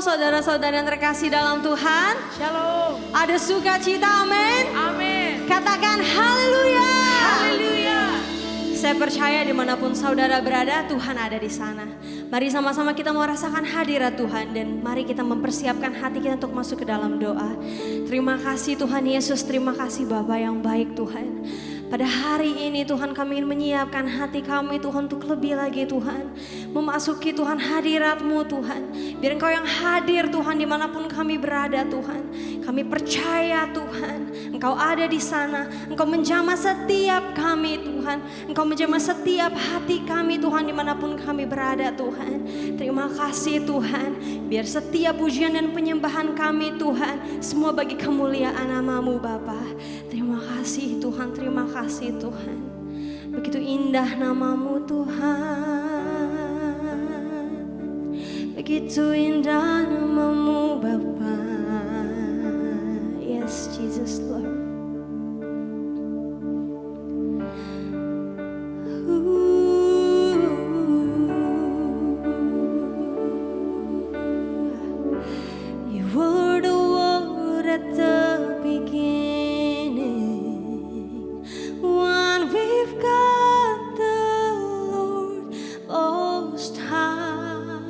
saudara-saudara yang terkasih dalam Tuhan. Shalom. Ada sukacita, amin. Amin. Katakan haleluya. Haleluya. Saya percaya dimanapun saudara berada, Tuhan ada di sana. Mari sama-sama kita mau rasakan hadirat Tuhan. Dan mari kita mempersiapkan hati kita untuk masuk ke dalam doa. Terima kasih Tuhan Yesus, terima kasih Bapa yang baik Tuhan. Pada hari ini Tuhan kami ingin menyiapkan hati kami Tuhan untuk lebih lagi Tuhan. Memasuki Tuhan hadirat-Mu Tuhan. Biar Engkau yang hadir Tuhan dimanapun kami berada Tuhan. Kami percaya Tuhan Engkau ada di sana. Engkau menjamah setiap kami Tuhan. Engkau menjamah setiap hati kami Tuhan dimanapun kami berada Tuhan. Terima kasih Tuhan. Biar setiap pujian dan penyembahan kami Tuhan semua bagi kemuliaan nama-Mu Bapa. Terima kasih Tuhan, terima kasih Tuhan. Begitu indah nama-Mu Tuhan. Begitu indah nama-Mu Bapa. Yes Jesus Lord. You were the word at the beginning. One we've got the Lord Most High.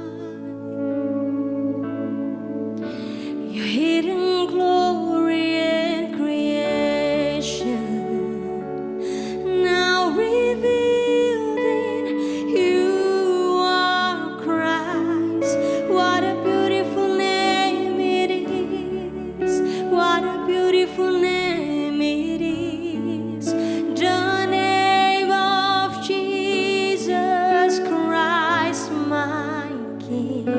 Your hidden glory in creation, now revealed in you are Christ. What a beautiful name it is. What a beautiful name it is. The name of Jesus Christ, my King.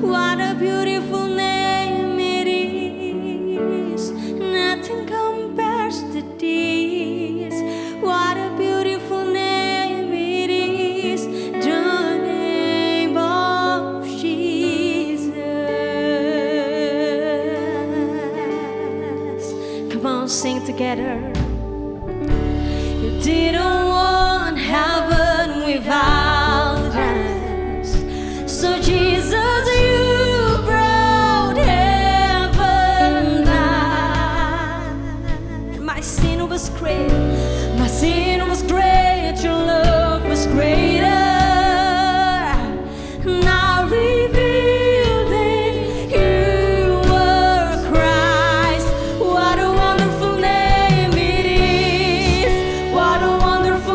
What a beautiful name it is. Nothing compares to this. What a beautiful name it is. The name of Jesus. Come on, sing together. You didn't want heaven without us. So Jesus, you brought heaven down. My sin was great. My sin was great. Your love was greater. Now revealed in you were Christ. What a wonderful name it is. What a wonderful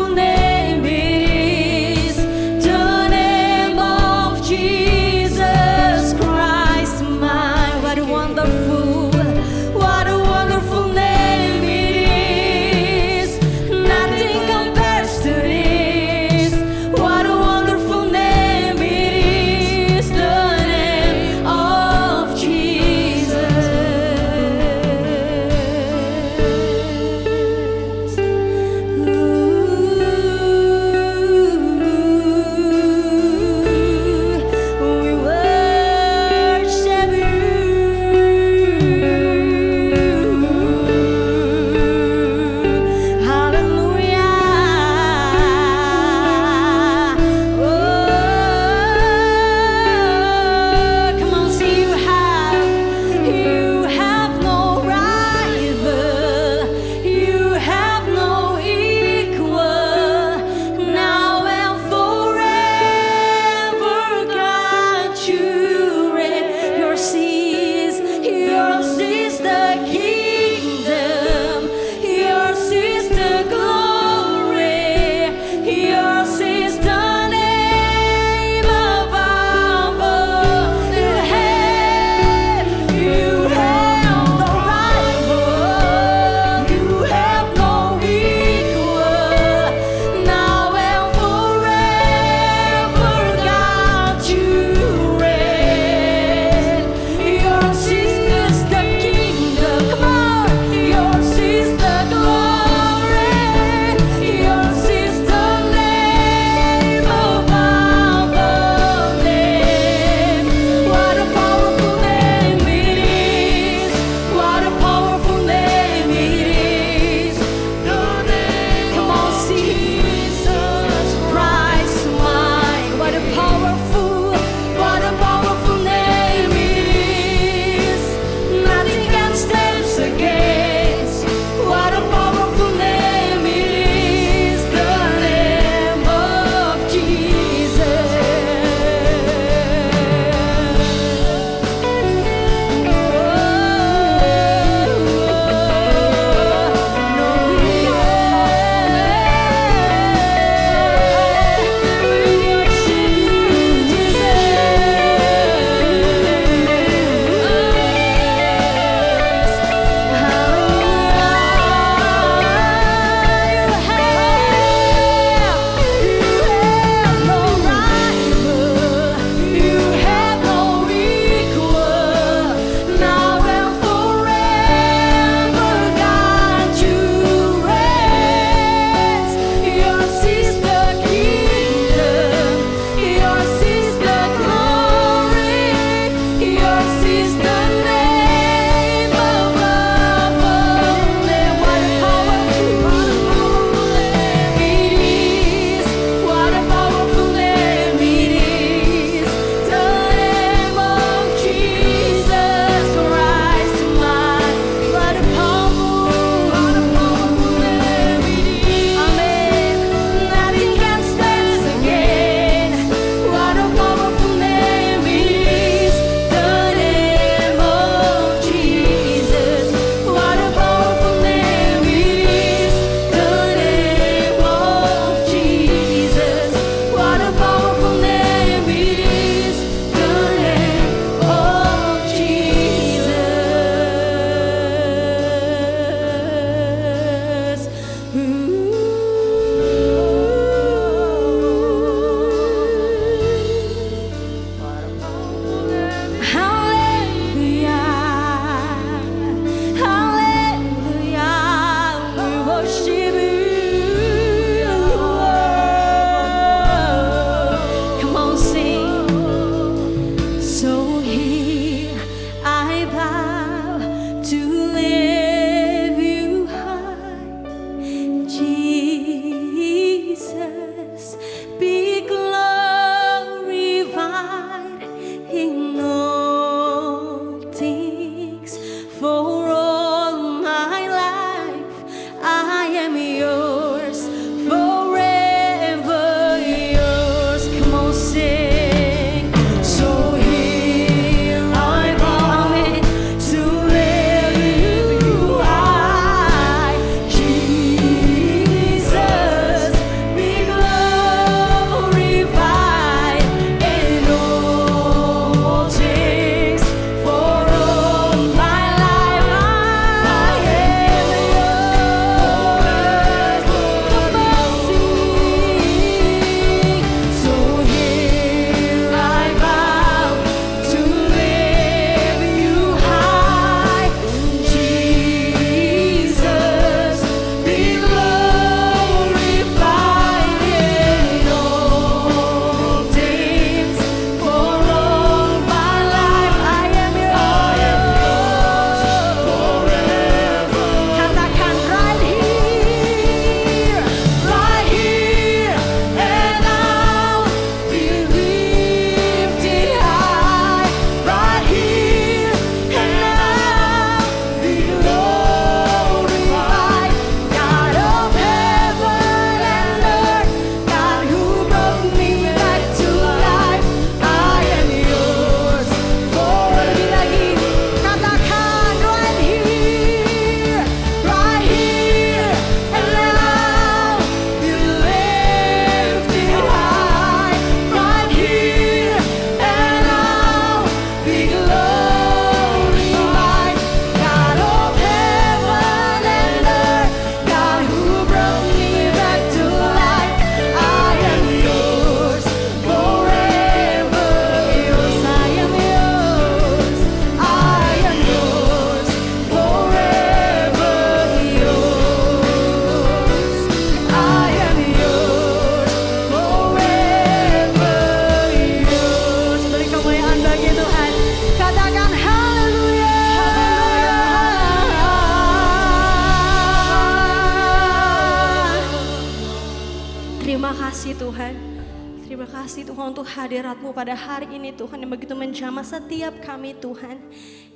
kasih Tuhan untuk hadirat-Mu pada hari ini Tuhan yang begitu menjamah setiap kami Tuhan.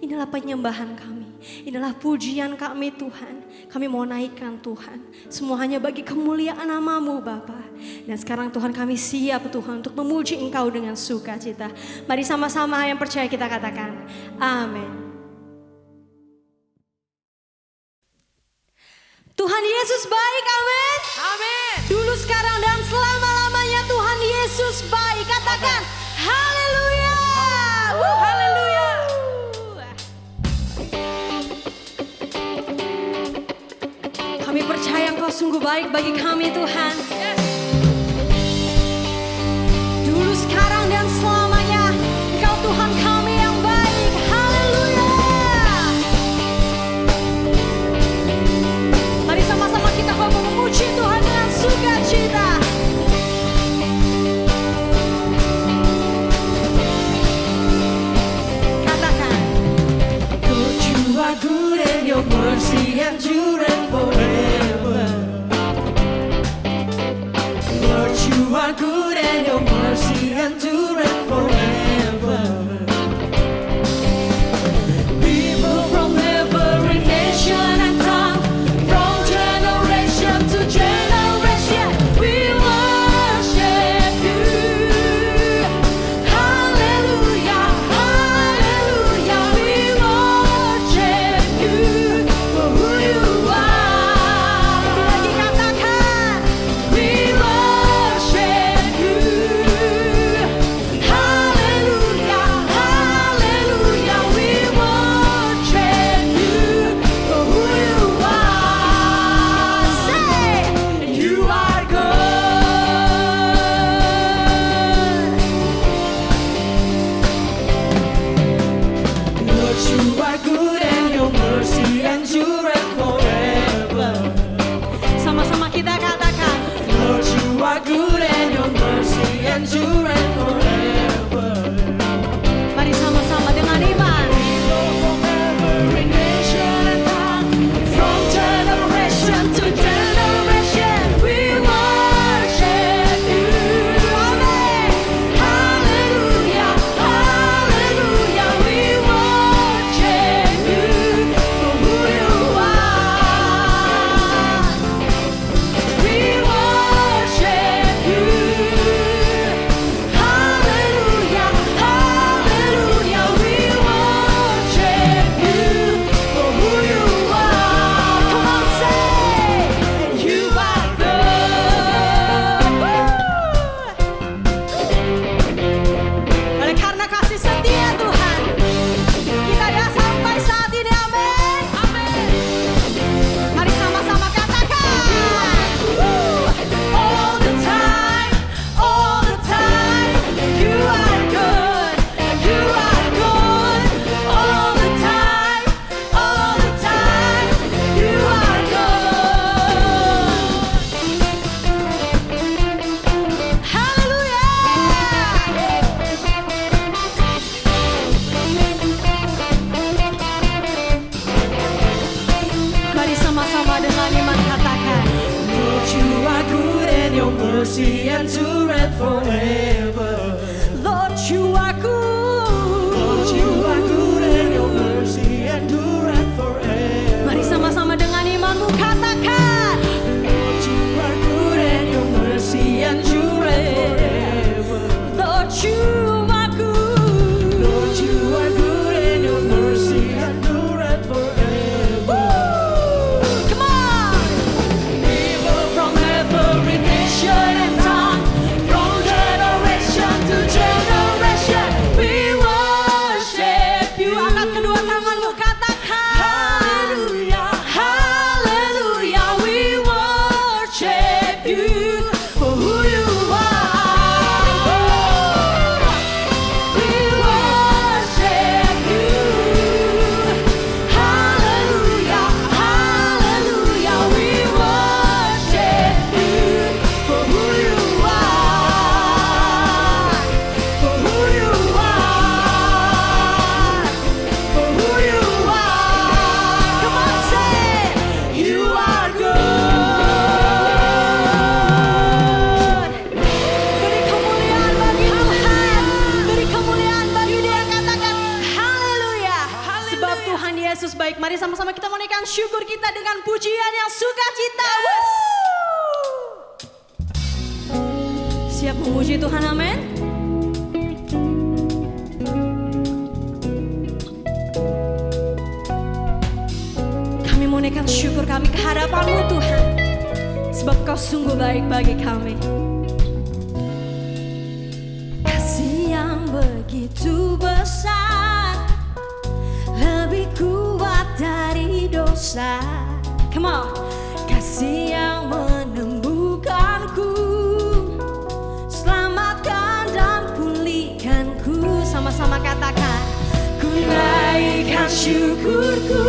Inilah penyembahan kami, inilah pujian kami Tuhan. Kami mau naikkan Tuhan, semua hanya bagi kemuliaan nama-Mu Bapa. Dan sekarang Tuhan kami siap Tuhan untuk memuji Engkau dengan sukacita. Mari sama-sama yang percaya kita katakan, amin. Tuhan Yesus baik, amin. Amin. Dulu, sekarang, dan selama-lamanya Tuhan Yesus baik. Katakan haleluya. Haleluya. Kami percaya Engkau sungguh baik bagi kami Tuhan. Yes. Dulu, sekarang, dan selamanya Engkau Tuhan kami yang baik. Haleluya. Mari sama-sama kita memuji Tuhan dengan sukacita. Katakan, Lord, you are good and your mercy endureth forever. Lord, you are good and your mercy endureth forever. People from every nation and tongue, from generation to generation, we worship you. Hallelujah, hallelujah, we worship you for who you are. lagi katakan, We worship you. Hallelujah, hallelujah, we worship you for who you are. Say, you are good. Lord, you are good and your mercy endureth forever. sama-sama kita katakan, Lord, you are good and your mercy endureth forever. mari sama-sama dengan iman. From every nation and tongue, from generation to generation, we worship you. Amen. Hallelujah, hallelujah, we worship you for who you are. We worship you. Hallelujah, hallelujah, we worship you for who you are. Come on, say, you are good. Oleh karena kasih setia Tuhan, kita dah sampai saat ini, amin. Amin. Mari sama-sama katakan, All the time, you are good, you are good. All the time, you are good. haleluya. Mari sama-sama dengan iman katakan, Lord, you are good and your mercy endureth forever. Lord, you are good. Lord, you are good and your mercy endureth forever. Mari sama-sama dengan imanmu katakan, Lord, you are good and your mercy endureth forever. Lord, you are good. Lord, you are good and your mercy endureth forever. Come on. People from every nation and tongue, from generation Yesus baik. Mari sama-sama kita menaikkan syukur kita dengan pujian yang sukacita. Siap memuji Tuhan, amin. Kami menaikkan syukur kami ke hadapan-Mu Tuhan, sebab Kau sungguh baik bagi kami. Kasih yang begitu besar, lebih kuat dari dosa. Come on. Kasih yang menembuhkanku, selamatkan dan pulihkanku. Sama-sama katakan, ku naikkan syukurku,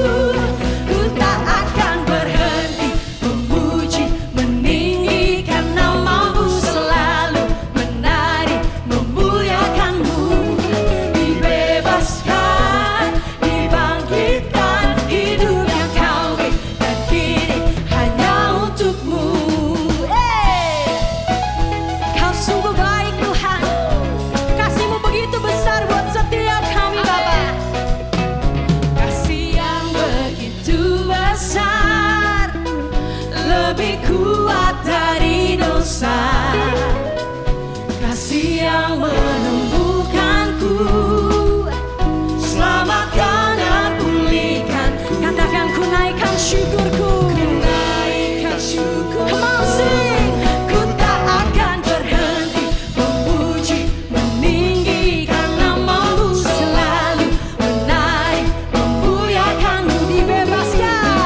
ku tak akan berhenti memuji, meninggikan nama-Mu, selalu menari, memuliakan-Mu. Dibebaskan, dibangkitkan, hidup yang Kau beri, dan kini hanya untuk-Mu. Kau sungguh baik Tuhan, kasih-Mu begitu besar buat setiap kami Bapa. Kasih yang begitu besar, lebih kuat dari dosa. Kasih yang menembuhkanku, selamatkan dan pulihkanku. Katakan, ku naikkan syukurku, ku naikkan syukur. Come on, sing. Ku tak akan berhenti memuji, meninggikan nama-Mu, selalu menari, memuliakan-Mu. Dibebaskan,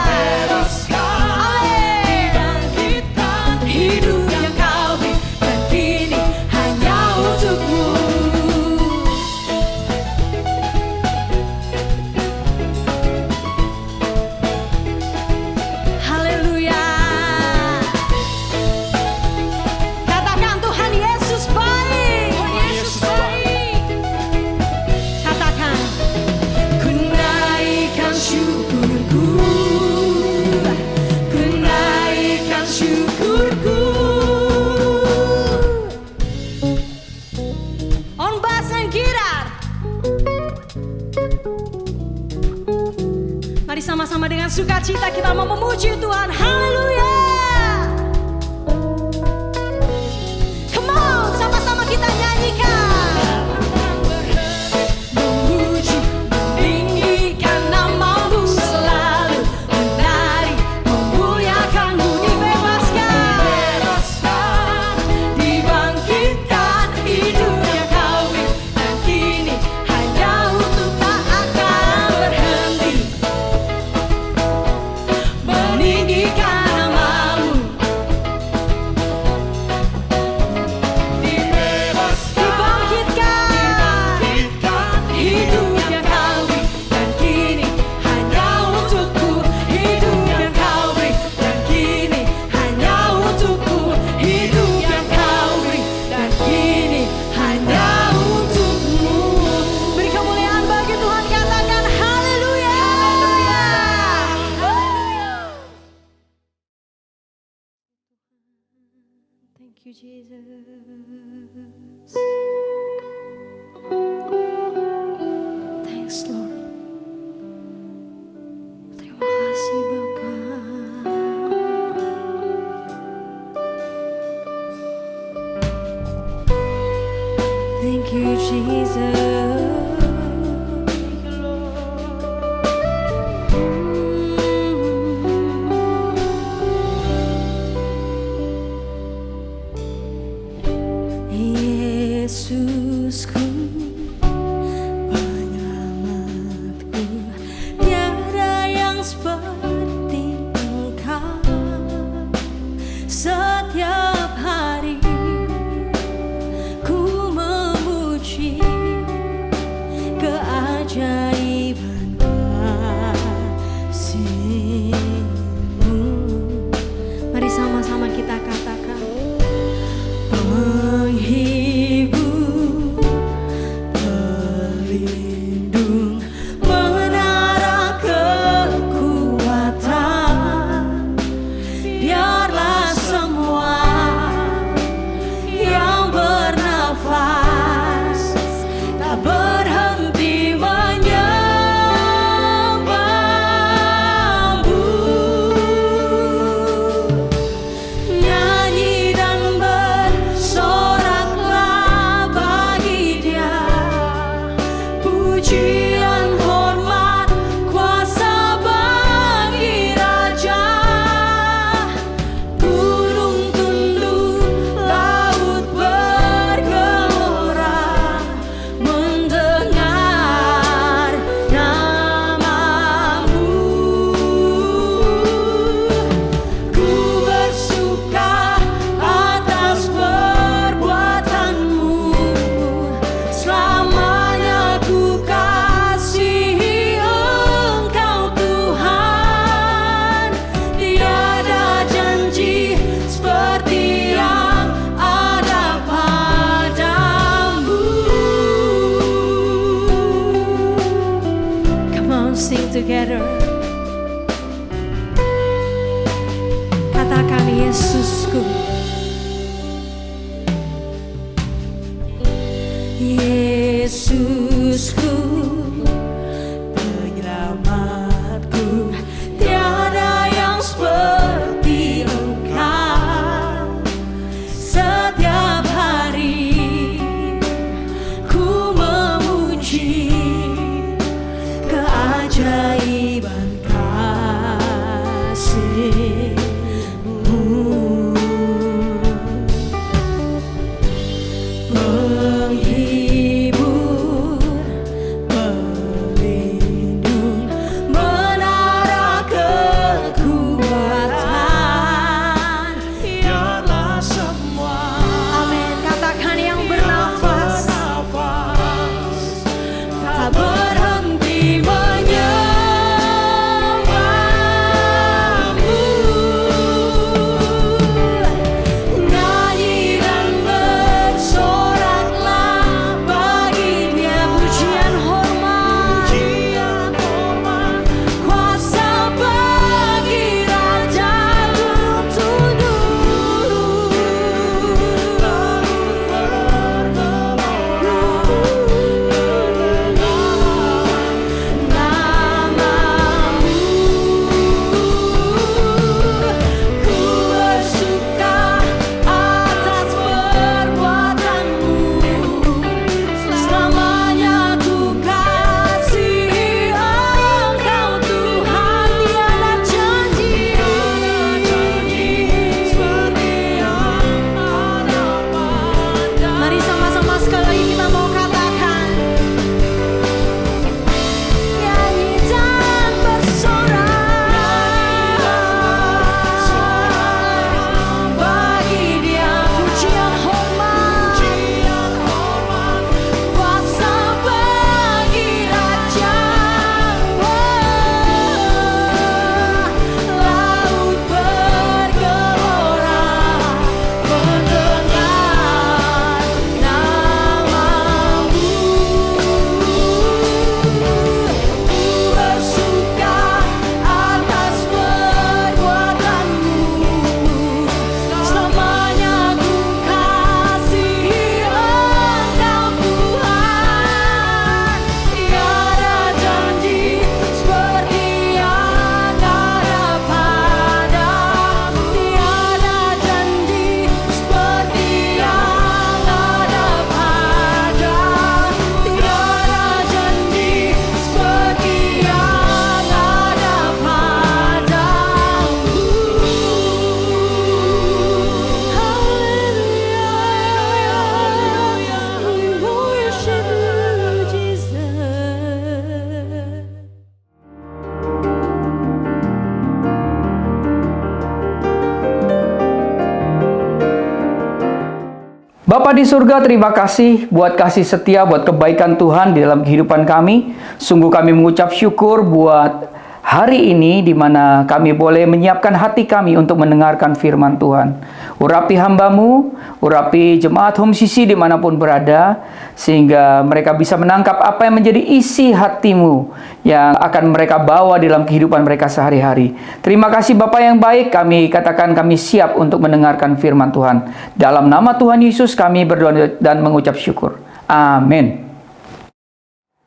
dibangkitkan, hidup yang Kau beri, dan kini hanya untuk-Mu. Haleluya. Katakan, Tuhan Yesus baik. Yesus baik. Katakan, ku naikkan syukurku, ku naikkan syukurku. On bass and gitar. Mari sama-sama dengan sukacita kita mau memuji Tuhan. Haleluya. Come on, sama-sama kita nyanyikan. Memuji, meninggikan nama-Mu, selalu menari, memuliakan-Mu. Dibebaskan, dibangkitkan, hidup yang Kau beri, dan kini hanya untuk tak akan berhenti meninggikan nama-Mu. Dibangkitkan, hidup yang Kau beri, dan kini hanya untuk-Ku. Hidup yang Kau beri, dan kini hanya untuk-Ku. Hidup yang Kau beri, dan kini hanya untuk-Mu. Beri kemuliaan bagi Tuhan, katakan haleluya. Thank you Jesus. Thanks Lord. Terima kasih Bapa. Thank you Jesus. Yesusku, penyelamatku, tiada yang seperti Engkau. Setiap hari ku memuji keajaiban kasih-Mu. Mari sama-sama kita katakan, penghibur, pelindung, menara kekuatan. Biarlah semua yang bernafas tak berhenti menyanyi. sing together. Katakan Yesusku, Yesusku, penyelamatku, tiada yang seperti Engkau. Setiap hari ku memuji keajaiban kasih-Mu. Penghibur, pelindung, menara kekuatan, ialah semua. amin. Katakan yang bernafas, tak berhenti menyembah-Mu. Nyanyi dan bersoraklah bagi Dia pujian hormat, kuasa bagi Raja tunduk. Ku bersuka atas perbuatan-Mu, selamanya ku kasihi Engkau Tuhan. Tiada janji seperti yang ada pada. mari sama-sama sekali lagi kita mau katakan, Nyanyi dan bersorak bagi Dia pujian hormat, kuasa bagi Raja. Laut bergelora mendengar nama-Mu. Ku bersuka atas perbuatan-Mu, selamanya ku kasihi Engkau Tuhan. Tiada janji seperti yang ada padamu, tiada janji seperti yang ada padamu, tiada janji seperti yang ada padamu. Hallelujah, we worship you, Jesus. Bapa di surga, terima kasih buat kasih setia, buat kebaikan Tuhan di dalam kehidupan kami. Sungguh kami mengucap syukur buat hari ini di mana kami boleh menyiapkan hati kami untuk mendengarkan firman Tuhan. Urapi hamba-Mu, urapi jemaat Home Sisi dimanapun berada, sehingga mereka bisa menangkap apa yang menjadi isi hati-Mu yang akan mereka bawa dalam kehidupan mereka sehari-hari. Terima kasih Bapa yang baik, kami katakan kami siap untuk mendengarkan firman Tuhan. Dalam nama Tuhan Yesus kami berdoa dan mengucap syukur. Amin.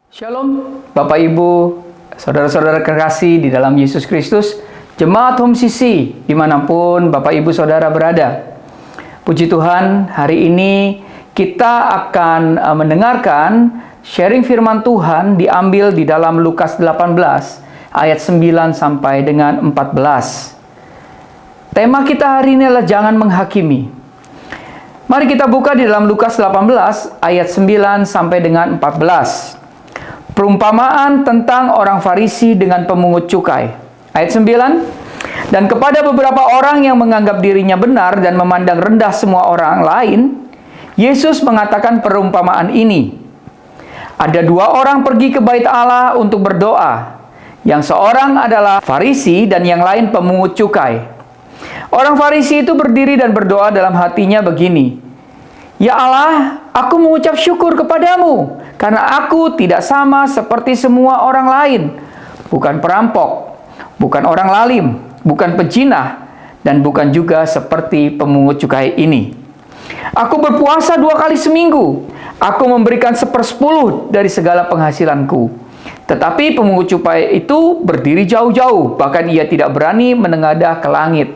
Shalom Bapak Ibu, saudara-saudara kekasih di dalam Yesus Kristus, jemaat Home Sisi dimanapun Bapak Ibu Saudara berada. Puji Tuhan, hari ini kita akan mendengarkan sharing firman Tuhan diambil di dalam Lukas 18 ayat 9 sampai dengan 14. Tema kita hari ini adalah jangan menghakimi. Mari kita buka di dalam Lukas 18 ayat 9 sampai dengan 14. Perumpamaan tentang orang Farisi dengan pemungut cukai. Ayat 9. Dan kepada beberapa orang yang menganggap dirinya benar dan memandang rendah semua orang lain, Yesus mengatakan perumpamaan ini. Ada dua orang pergi ke bait Allah untuk berdoa. Yang seorang adalah Farisi dan yang lain pemungut cukai. Orang Farisi itu berdiri dan berdoa dalam hatinya begini. Ya Allah, aku mengucap syukur kepadamu, karena aku tidak sama seperti semua orang lain. bukan perampok, bukan orang lalim, bukan pejinah, dan bukan juga seperti pemungut cukai ini. Aku berpuasa 2 kali seminggu. Aku memberikan 1/10 dari segala penghasilanku. Tetapi pemungut cukai itu berdiri jauh-jauh, bahkan ia tidak berani menengadah ke langit.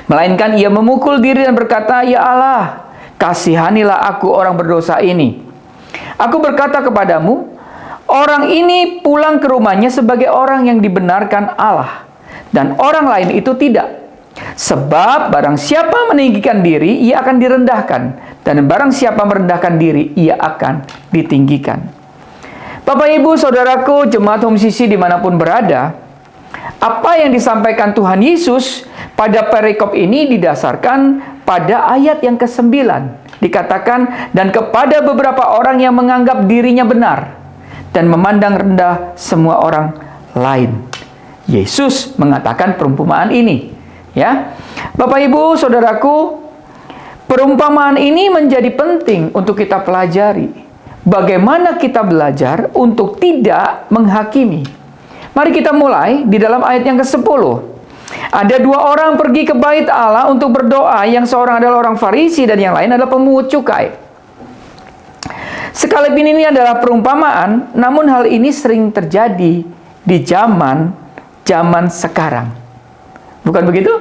Melainkan ia memukul diri dan berkata, "Ya Allah, kasihanilah aku orang berdosa ini." Aku berkata kepadamu, orang ini pulang ke rumahnya sebagai orang yang dibenarkan Allah, dan orang lain itu tidak. Sebab barang siapa meninggikan diri, ia akan direndahkan, dan barang siapa merendahkan diri, ia akan ditinggikan. Bapak, Ibu, Saudaraku, jemaat Home CC dimanapun berada, apa yang disampaikan Tuhan Yesus pada perikop ini didasarkan pada ayat yang ke-9. Dikatakan, dan kepada beberapa orang yang menganggap dirinya benar dan memandang rendah semua orang lain. Yesus mengatakan perumpamaan ini. Ya, Bapak, Ibu, Saudaraku, perumpamaan ini menjadi penting untuk kita pelajari. Bagaimana kita belajar untuk tidak menghakimi. Mari kita mulai di dalam ayat yang ke-10. Ada 2 orang pergi ke bait Allah untuk berdoa, yang seorang adalah orang Farisi dan yang lain adalah pemungut cukai. Sekalipun ini adalah perumpamaan, namun hal ini sering terjadi di zaman sekarang. Bukan begitu?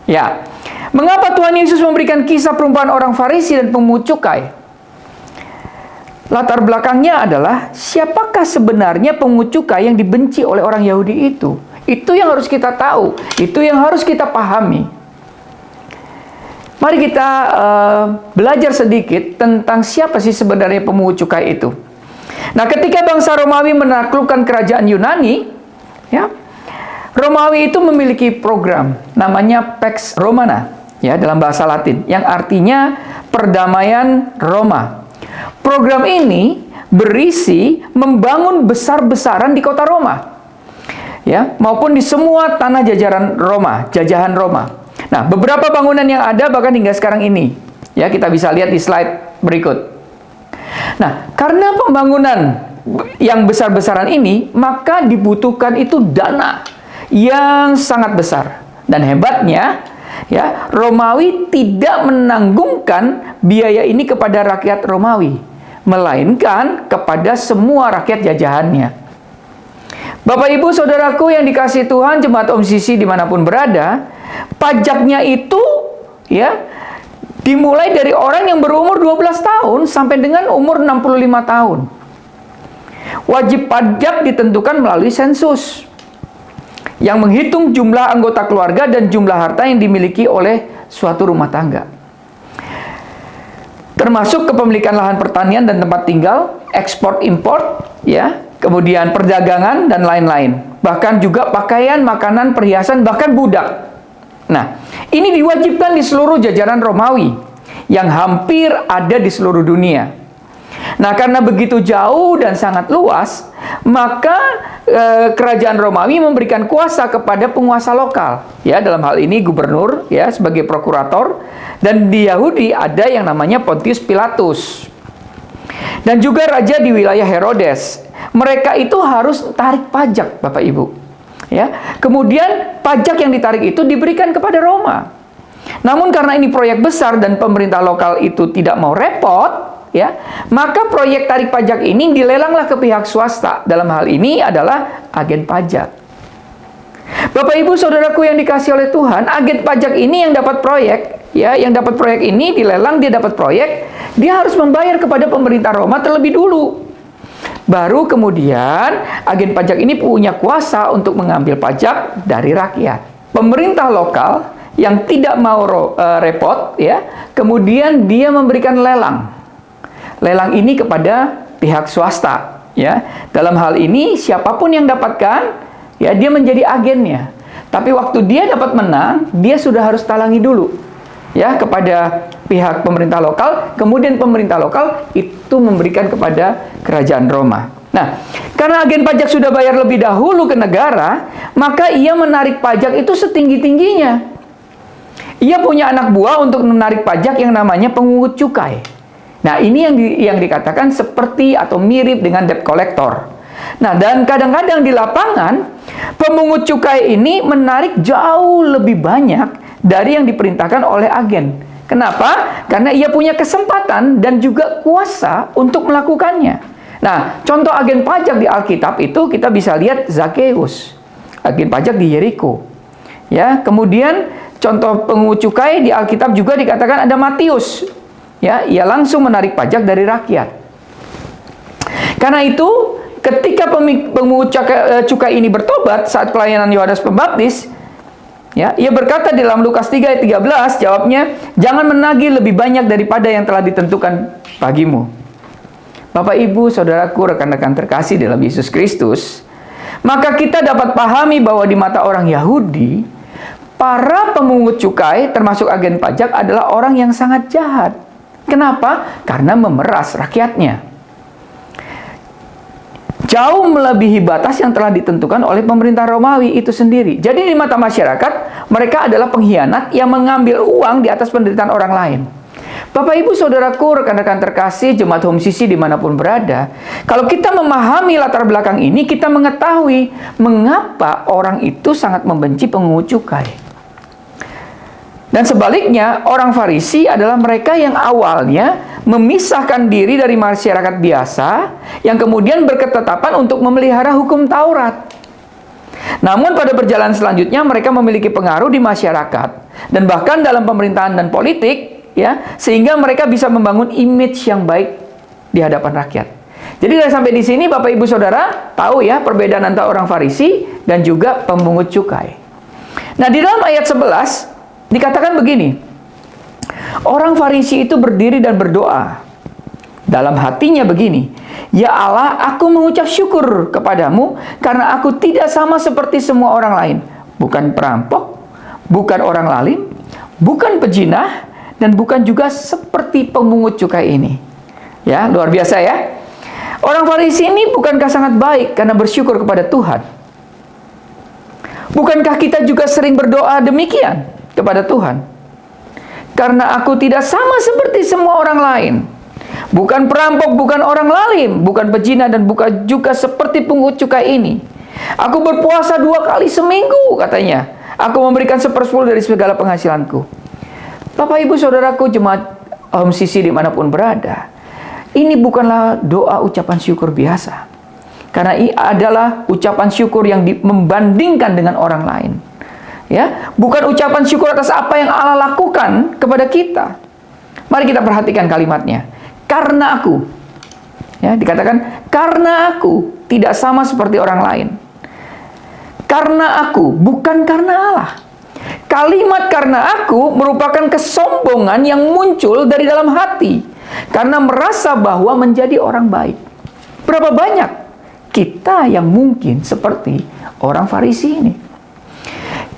Ya. Mengapa Tuhan Yesus memberikan kisah perumpamaan orang Farisi dan pemungut cukai? Latar belakangnya adalah, siapakah sebenarnya pemungut cukai yang dibenci oleh orang Yahudi itu? Itu yang harus kita tahu. Itu yang harus kita pahami. Mari kita belajar sedikit tentang siapa sih sebenarnya pemungut cukai itu. Nah, ketika bangsa Romawi menaklukkan kerajaan Yunani, ya, Romawi itu memiliki program namanya Pax Romana, ya, dalam bahasa Latin, yang artinya perdamaian Roma. Program ini berisi membangun besar-besaran di kota Roma, ya, maupun di semua tanah jajahan Roma. Nah, beberapa bangunan yang ada bahkan hingga sekarang ini, ya, kita bisa lihat di slide berikut. Nah, karena pembangunan yang besar-besaran ini, maka dibutuhkan itu dana yang sangat besar. Dan hebatnya, ya, Romawi tidak menanggungkan biaya ini kepada rakyat Romawi, melainkan kepada semua rakyat jajahannya. Bapak, Ibu, Saudaraku yang dikasihi Tuhan, jemaat Home CC dimanapun berada, pajaknya itu, ya, dimulai dari orang yang berumur 12 tahun sampai dengan umur 65 tahun. Wajib pajak ditentukan melalui sensus yang menghitung jumlah anggota keluarga dan jumlah harta yang dimiliki oleh suatu rumah tangga, termasuk kepemilikan lahan pertanian dan tempat tinggal, ekspor impor, ya, kemudian perdagangan dan lain-lain, bahkan juga pakaian, makanan, perhiasan, bahkan budak. Nah, ini diwajibkan di seluruh jajaran Romawi yang hampir ada di seluruh dunia. Nah, karena begitu jauh dan sangat luas, maka kerajaan Romawi memberikan kuasa kepada penguasa lokal, ya, dalam hal ini gubernur, ya, sebagai prokurator, dan di Yahudi ada yang namanya Pontius Pilatus, dan juga raja di wilayah Herodes. Mereka itu harus tarik pajak, Bapak Ibu, ya. Kemudian pajak yang ditarik itu diberikan kepada Roma. Namun karena ini proyek besar dan pemerintah lokal itu tidak mau repot, ya, maka proyek tarik pajak ini dilelanglah ke pihak swasta. Dalam hal ini adalah agen pajak. Bapak, Ibu, Saudaraku yang dikasihi oleh Tuhan, agen pajak ini yang dapat proyek, ya, yang dapat proyek ini dilelang, dia dapat proyek, dia harus membayar kepada pemerintah Roma terlebih dulu. Baru kemudian agen pajak ini punya kuasa untuk mengambil pajak dari rakyat. Pemerintah lokal yang tidak mau repot, ya, kemudian dia memberikan lelang. Lelang ini kepada pihak swasta, ya. Dalam hal ini siapapun yang dapatkan, ya, dia menjadi agennya. Tapi waktu dia dapat menang, dia sudah harus talangi dulu, ya, kepada pihak pemerintah lokal. Kemudian pemerintah lokal itu memberikan kepada kerajaan Roma. Nah, karena agen pajak sudah bayar lebih dahulu ke negara, maka ia menarik pajak itu setinggi-tingginya. Ia punya anak buah untuk menarik pajak yang namanya pemungut cukai. Nah, ini yang dikatakan seperti atau mirip dengan debt collector. Nah, dan kadang-kadang di lapangan, pemungut cukai ini menarik jauh lebih banyak dari yang diperintahkan oleh agen. Kenapa? Karena ia punya kesempatan dan juga kuasa untuk melakukannya. Nah, contoh agen pajak di Alkitab itu kita bisa lihat Zakheus, agen pajak di Yeriko. Ya, kemudian contoh pemungut cukai di Alkitab juga dikatakan ada Matius. Ya, ia langsung menarik pajak dari rakyat. Karena itu, ketika pemungut cukai ini bertobat saat pelayanan Yohanes Pembaptis, ya, ia berkata di dalam Lukas 3 ayat 13, jawabnya, "Jangan menagih lebih banyak daripada yang telah ditentukan bagimu." Bapak, Ibu, Saudaraku, rekan-rekan terkasih dalam Yesus Kristus, maka kita dapat pahami bahwa di mata orang Yahudi, para pemungut cukai, termasuk agen pajak, adalah orang yang sangat jahat. Kenapa? Karena memeras rakyatnya. Jauh melebihi batas yang telah ditentukan oleh pemerintah Romawi itu sendiri. Jadi di mata masyarakat, mereka adalah pengkhianat yang mengambil uang di atas penderitaan orang lain. Bapak, Ibu, Saudaraku, rekan-rekan terkasih, jemaat Home Sisi dimanapun berada, kalau kita memahami latar belakang ini, kita mengetahui mengapa orang itu sangat membenci pemungut cukai. Dan sebaliknya, orang Farisi adalah mereka yang awalnya memisahkan diri dari masyarakat biasa, yang kemudian berketetapan untuk memelihara hukum Taurat. Namun pada perjalanan selanjutnya, mereka memiliki pengaruh di masyarakat, dan bahkan dalam pemerintahan dan politik, ya, sehingga mereka bisa membangun image yang baik di hadapan rakyat. Jadi sampai di sini, Bapak, Ibu, Saudara, tahu ya perbedaan antara orang Farisi dan juga pemungut cukai. Nah, di dalam ayat 11, dikatakan begini, orang Farisi itu berdiri dan berdoa. Dalam hatinya begini, "Ya Allah, aku mengucap syukur kepadamu karena aku tidak sama seperti semua orang lain. Bukan perampok, bukan orang lalim, bukan pejinah, dan bukan juga seperti pemungut cukai ini." Ya, luar biasa ya. Orang Farisi ini bukankah sangat baik karena bersyukur kepada Tuhan? Bukankah kita juga sering berdoa demikian kepada Tuhan? Karena aku tidak sama seperti semua orang lain. Bukan perampok, bukan orang lalim, bukan pezina, dan bukan juga seperti pungut cukai ini. Aku berpuasa 2 kali seminggu, katanya. Aku memberikan 1/10 dari segala penghasilanku. Bapak, Ibu, Saudaraku, jemaat Home Sisi dimanapun berada, ini bukanlah doa ucapan syukur biasa. Karena ini adalah ucapan syukur yang membandingkan dengan orang lain. Ya, bukan ucapan syukur atas apa yang Allah lakukan kepada kita. Mari kita perhatikan kalimatnya. Karena aku, ya, dikatakan karena aku tidak sama seperti orang lain. Karena aku, bukan karena Allah. Kalimat karena aku merupakan kesombongan yang muncul dari dalam hati karena merasa bahwa menjadi orang baik. Berapa banyak kita yang mungkin seperti orang Farisi ini?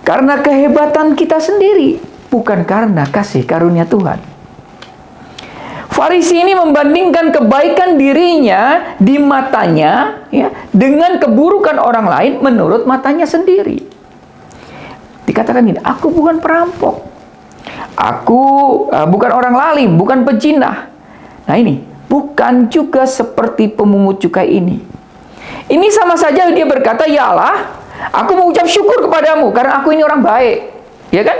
Karena kehebatan kita sendiri, bukan karena kasih karunia Tuhan. Farisi ini membandingkan kebaikan dirinya di matanya, ya, dengan keburukan orang lain menurut matanya sendiri. Dikatakan gini, aku bukan perampok, aku bukan orang lalim, bukan pejinah. Nah ini, bukan juga seperti pemungut cukai ini. Ini sama saja dia berkata, "Ya Allah, aku mengucap syukur kepadamu karena aku ini orang baik." Ya kan?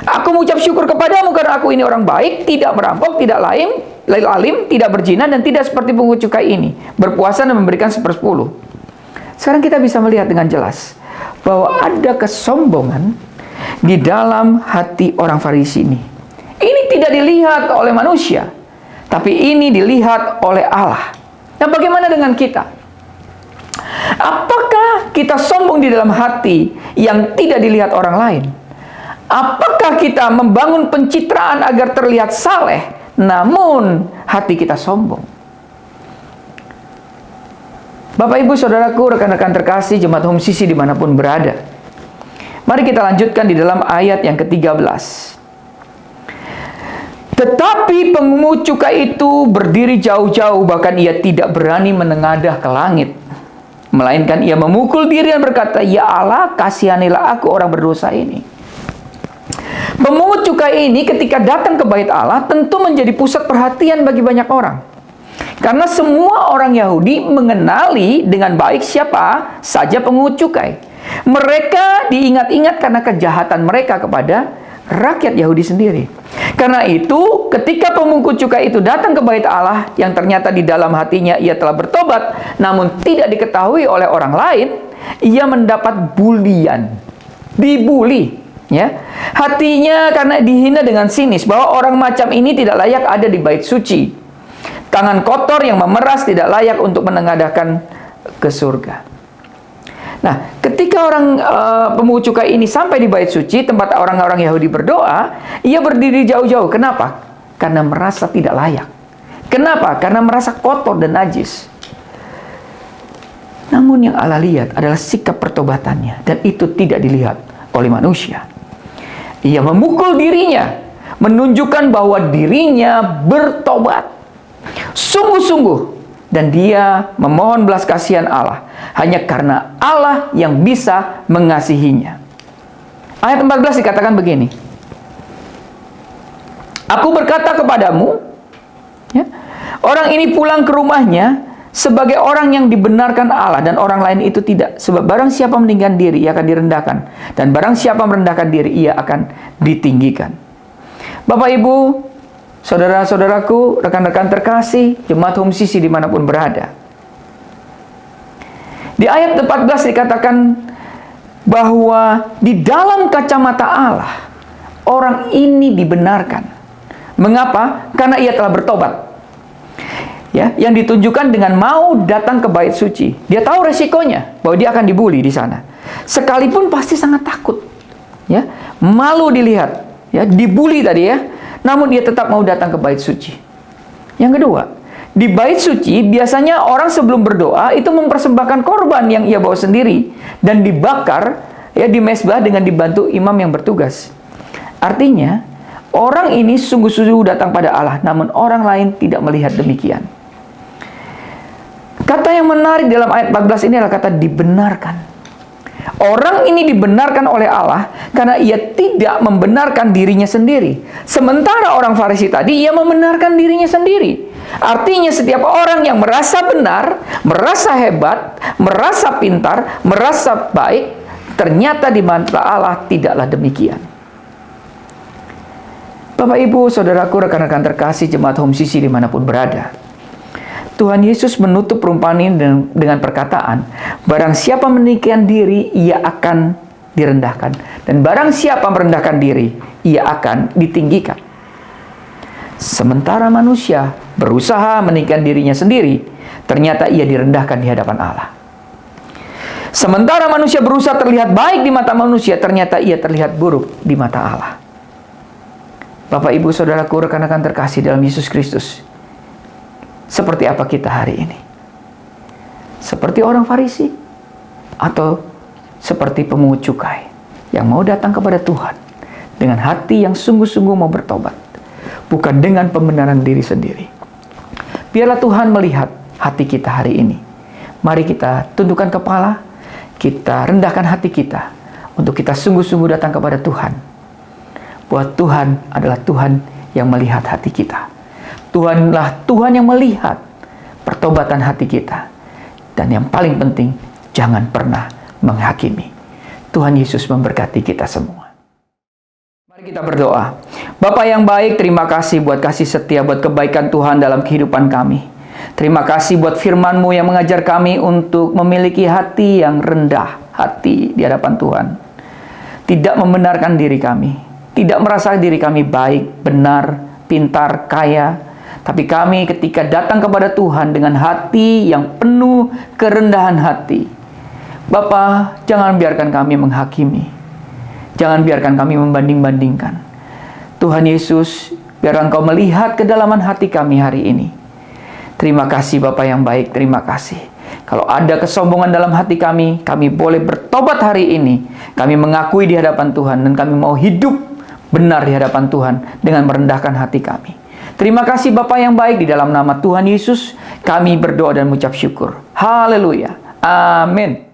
Aku mengucap syukur kepadamu karena aku ini orang baik, tidak merampok, tidak lalim, tidak berzina, dan tidak seperti pemungut cukai ini, berpuasa dan memberikan 1/10. Sekarang kita bisa melihat dengan jelas bahwa ada kesombongan di dalam hati orang Farisi ini. Ini tidak dilihat oleh manusia, tapi ini dilihat oleh Allah. Nah, bagaimana dengan kita? Apakah kita sombong di dalam hati yang tidak dilihat orang lain? Apakah kita membangun pencitraan agar terlihat saleh, namun hati kita sombong? Bapak, Ibu, Saudaraku, rekan-rekan terkasih, jemaat Home Sisi dimanapun berada, mari kita lanjutkan di dalam ayat yang ke-13. Tetapi pemungut cukai itu berdiri jauh-jauh, bahkan ia tidak berani menengadah ke langit, melainkan ia memukul diri dan berkata, "Ya Allah, kasihanilah aku orang berdosa ini." Pemungut cukai ini ketika datang ke bait Allah tentu menjadi pusat perhatian bagi banyak orang. Karena semua orang Yahudi mengenali dengan baik siapa saja pemungut cukai. Mereka diingat-ingat karena kejahatan mereka kepada rakyat Yahudi sendiri. Karena itu, ketika pemungut cukai itu datang ke bait Allah yang ternyata di dalam hatinya ia telah bertobat, namun tidak diketahui oleh orang lain, ia mendapat bulian, dibuli, ya. Hatinya karena dihina dengan sinis bahwa orang macam ini tidak layak ada di bait suci. Tangan kotor yang memeras tidak layak untuk menengadahkan ke surga. Nah, ketika orang pemungut cukai ini sampai di bait suci, tempat orang-orang Yahudi berdoa, ia berdiri jauh-jauh. Kenapa? Karena merasa tidak layak. Kenapa? Karena merasa kotor dan najis. Namun yang Allah lihat adalah sikap pertobatannya, dan itu tidak dilihat oleh manusia. Ia memukul dirinya, menunjukkan bahwa dirinya bertobat sungguh-sungguh, dan dia memohon belas kasihan Allah hanya karena Allah yang bisa mengasihinya. Ayat 14 dikatakan begini, Aku berkata kepadamu, ya, orang ini pulang ke rumahnya sebagai orang yang dibenarkan Allah, dan orang lain itu tidak. Sebab barang siapa meninggikan diri, ia akan direndahkan, dan barang siapa merendahkan diri, ia akan ditinggikan. Bapak Ibu, saudara-saudaraku, rekan-rekan terkasih, jemaat Home CC dimanapun berada. Di ayat 14 dikatakan bahwa di dalam kacamata Allah, orang ini dibenarkan. Mengapa? Karena ia telah bertobat. Ya, yang ditunjukkan dengan mau datang ke bait suci. Dia tahu resikonya, bahwa dia akan dibuli di sana. Sekalipun pasti sangat takut. Ya, malu dilihat. Ya, dibuli tadi ya. Namun dia tetap mau datang ke bait suci. Yang kedua, di bait suci biasanya orang sebelum berdoa itu mempersembahkan korban yang ia bawa sendiri dan dibakar ya di mezbah dengan dibantu imam yang bertugas. Artinya, orang ini sungguh-sungguh datang pada Allah, namun orang lain tidak melihat demikian. Kata yang menarik dalam ayat 14 ini adalah kata dibenarkan. Orang ini dibenarkan oleh Allah karena ia tidak membenarkan dirinya sendiri. Sementara orang Farisi tadi, ia membenarkan dirinya sendiri. Artinya setiap orang yang merasa benar, merasa hebat, merasa pintar, merasa baik, ternyata di mata Allah tidaklah demikian. Bapak Ibu, saudaraku, rekan-rekan terkasih jemaat Home CC dimanapun berada, Tuhan Yesus menutup perumpamaan ini dengan perkataan, barang siapa meninggikan diri, ia akan direndahkan. Dan barang siapa merendahkan diri, ia akan ditinggikan. Sementara manusia berusaha meninggikan dirinya sendiri, ternyata ia direndahkan di hadapan Allah. Sementara manusia berusaha terlihat baik di mata manusia, ternyata ia terlihat buruk di mata Allah. Bapak, Ibu, saudaraku, rekan-rekan terkasih dalam Yesus Kristus, seperti apa kita hari ini? Seperti orang Farisi? Atau seperti pemungut cukai yang mau datang kepada Tuhan dengan hati yang sungguh-sungguh mau bertobat, bukan dengan pembenaran diri sendiri? Biarlah Tuhan melihat hati kita hari ini. Mari kita tundukkan kepala, kita rendahkan hati kita untuk kita sungguh-sungguh datang kepada Tuhan. Buat Tuhan adalah Tuhan yang melihat hati kita. Tuhanlah Tuhan yang melihat pertobatan hati kita. Dan yang paling penting, jangan pernah menghakimi. Tuhan Yesus memberkati kita semua. Mari kita berdoa. Bapa yang baik, terima kasih buat kasih setia, buat kebaikan Tuhan dalam kehidupan kami. Terima kasih buat firman-Mu yang mengajar kami untuk memiliki hati yang rendah hati di hadapan Tuhan. Tidak membenarkan diri kami, tidak merasa diri kami baik, benar, pintar, kaya. Tapi kami ketika datang kepada Tuhan dengan hati yang penuh kerendahan hati, Bapa, jangan biarkan kami menghakimi. Jangan biarkan kami membanding-bandingkan. Tuhan Yesus, biar Engkau melihat kedalaman hati kami hari ini. Terima kasih Bapa yang baik, terima kasih. Kalau ada kesombongan dalam hati kami boleh bertobat hari ini. Kami mengakui di hadapan Tuhan dan kami mau hidup benar di hadapan Tuhan dengan merendahkan hati kami. Terima kasih Bapa yang baik, di dalam nama Tuhan Yesus kami berdoa dan mengucap syukur. Haleluya. Amin.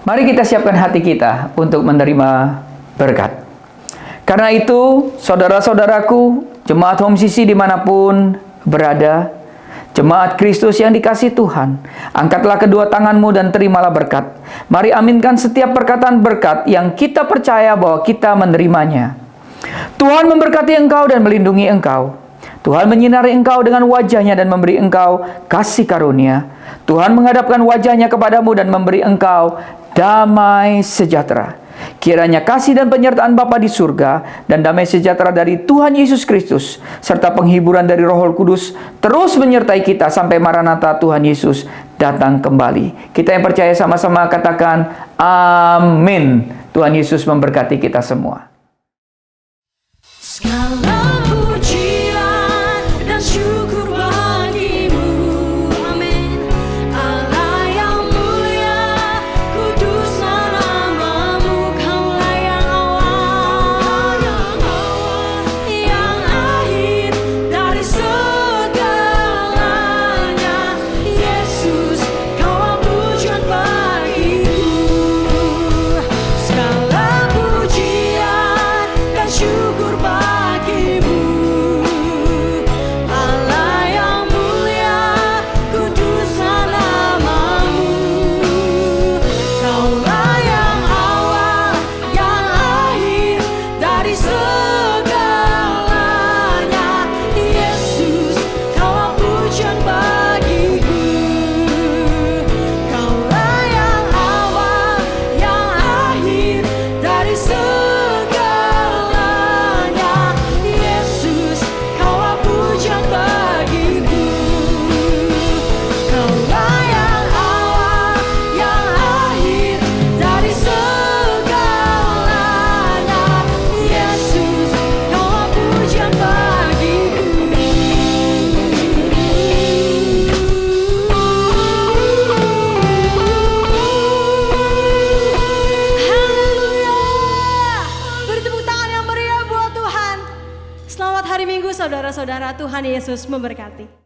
Mari kita siapkan hati kita untuk menerima berkat. Karena itu, saudara-saudaraku, jemaat Home Sisi dimanapun berada, jemaat Kristus yang dikasihi Tuhan, angkatlah kedua tanganmu dan terimalah berkat. Mari aminkan setiap perkataan berkat yang kita percaya bahwa kita menerimanya. Tuhan memberkati engkau dan melindungi engkau. Tuhan menyinari engkau dengan wajahnya dan memberi engkau kasih karunia. Tuhan menghadapkan wajahnya kepadamu dan memberi engkau damai sejahtera. Kiranya kasih dan penyertaan Bapa di surga dan damai sejahtera dari Tuhan Yesus Kristus serta penghiburan dari Roh Kudus terus menyertai kita sampai Maranatha Tuhan Yesus datang kembali. Kita yang percaya sama-sama katakan amin. Tuhan Yesus memberkati kita semua. Segala pujian dan syukur bagimu, amin. Allah yang mulia, kuduslah namamu. Kaulah yang awal, yang akhir dari segalanya. Yesus, Kaulah pujian bagiku. Segala pujian dan syukur bagimu, Allah yang mulia, kuduslah namamu. Kaulah yang awal, yang akhir dari segalanya. Yesus, Kaulah pujian bagiku. Kaulah yang awal, yang akhir dari segalanya. Yesus, Kaulah pujian bagiku. Kaulah yang awal, yang akhir dari segalanya. Yesus, Kaulah pujian bagiku. Haleluya. Beri tepuk tangan yang meriah buat Tuhan. Selamat hari Minggu saudara-saudara, Tuhan Yesus memberkati.